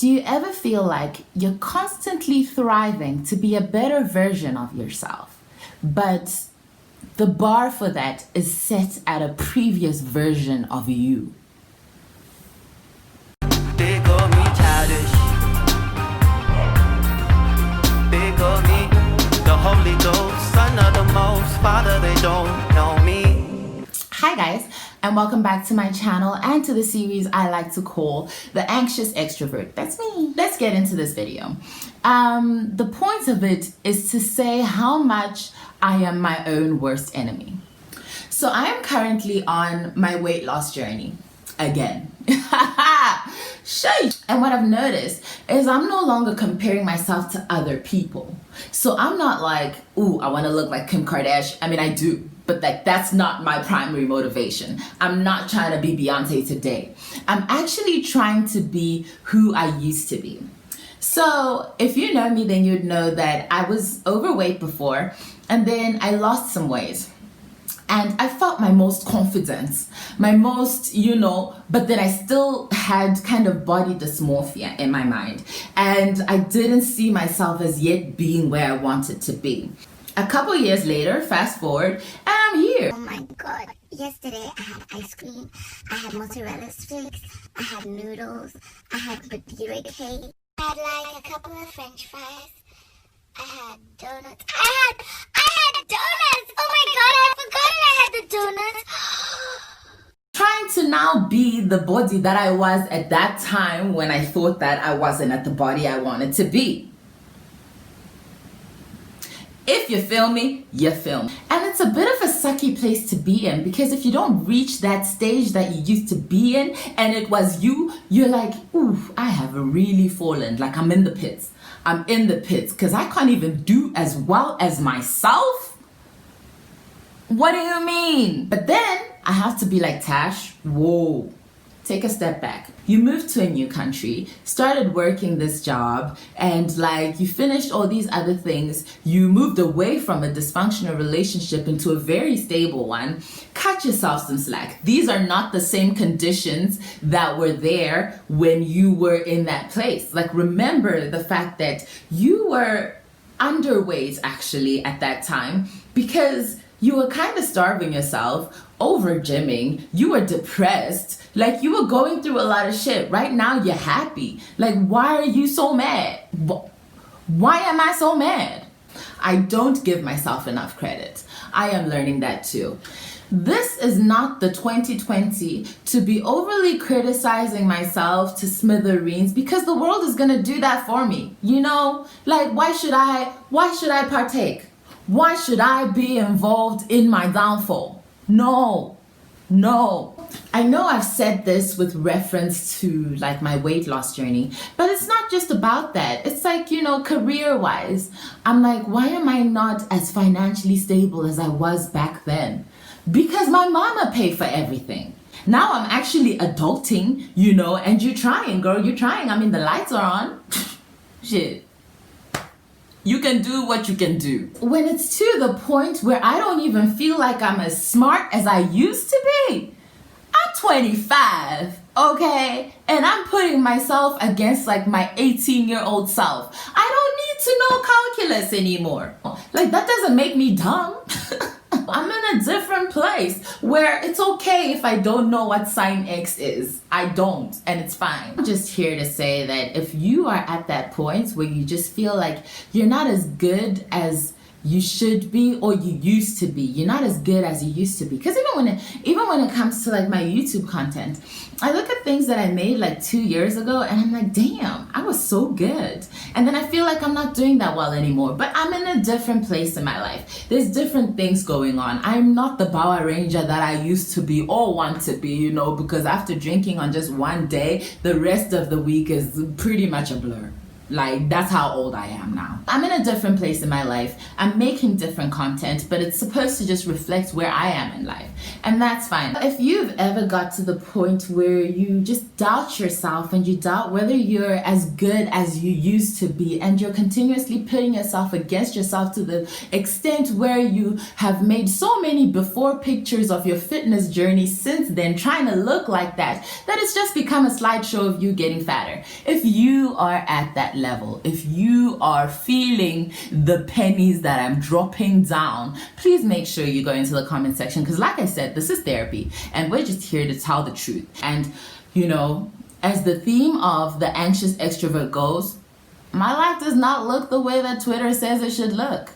Do you ever feel like you're constantly thriving to be a better version of yourself, but the bar for that is set at a previous version of you? They call me childish. They call me the Holy Ghost, son of the Most Father. They don't know me. Hi guys, and welcome back to my channel and to the series I like to call the Anxious Extrovert. That's me. Let's get into this video. The point of it is to say how much I am my own worst enemy. So I am currently on my weight loss journey again. Sheesh. And what I've noticed is I'm no longer comparing myself to other people. So I'm not like, ooh, I want to look like Kim Kardashian. I mean, I do, but like that's not my primary motivation. I'm not trying to be Beyonce today. I'm actually trying to be who I used to be. So if you know me, then you'd know that I was overweight before, and then I lost some weight. And I felt my most confident, my most, but then I still had kind of body dysmorphia in my mind. And I didn't see myself as yet being where I wanted to be. A couple years later, fast forward, and I'm here. Oh my God. Yesterday I had ice cream, I had mozzarella sticks, I had noodles, I had potato cake, I had like a couple of french fries, I had donuts. I had donuts! Oh my God, I forgot I had the donuts. Trying to now be the body that I was at that time when I thought that I wasn't at the body I wanted to be. If you feel me, you feel me. And it's a bit of a sucky place to be in, because if you don't reach that stage that you used to be in and it was you, you're like, ooh, I have really fallen. Like I'm in the pits. I'm in the pits because I can't even do as well as myself. What do you mean? But then I have to be like, Tash, whoa, take a step back. You moved to a new country, started working this job, and like you finished all these other things. You moved away from a dysfunctional relationship into a very stable one. Cut yourself some slack. These are not the same conditions that were there when you were in that place. Like remember the fact that you were underweight actually at that time because you were kind of starving yourself, over gymming, you were depressed, like you were going through a lot of shit. Right now you're happy. Like why are you so mad? Why am I so mad? I don't give myself enough credit. I am learning that too. This is not the 2020 to be overly criticizing myself to smithereens, because the world is gonna do that for me. Like why should I partake? Why should I be involved in my downfall? No. I know I've said this with reference to like my weight loss journey, but it's not just about that. It's like, career-wise, I'm like, why am I not as financially stable as I was back then? Because my mama paid for everything. Now I'm actually adulting, and you're trying, girl, you're trying. I mean, the lights are on. Shit. You can do what you can do. When it's to the point where I don't even feel like I'm as smart as I used to be. I'm 25, okay? And I'm putting myself against like my 18-year-old self. I don't need to know calculus anymore. Like that doesn't make me dumb. I'm in a different place where it's okay if I don't know what sine X is. I don't, and it's fine. I'm just here to say that if you are at that point where you just feel like you're not as good as you should be or you used to be, you're not as good as you used to be. Because even when it comes to like my YouTube content, I look at things that I made like 2 years ago and I'm like, damn, I was so good. And then I feel like I'm not doing that well anymore. But I'm in a different place in my life. There's different things going on. I'm not the Power Ranger that I used to be or want to be, because after drinking on just one day, the rest of the week is pretty much a blur. Like, that's how old I am now. I'm in a different place in my life. I'm making different content, but it's supposed to just reflect where I am in life. And that's fine. If you've ever got to the point where you just doubt yourself and you doubt whether you're as good as you used to be, and you're continuously putting yourself against yourself to the extent where you have made so many before pictures of your fitness journey since then, trying to look like that it's just become a slideshow of you getting fatter. If you are at that level, if you are feeling the pennies that I'm dropping down, please make sure you go into the comment section, because like I said, this is therapy and we're just here to tell the truth. And you know, as the theme of the anxious extrovert goes, my life does not look the way that Twitter says it should look.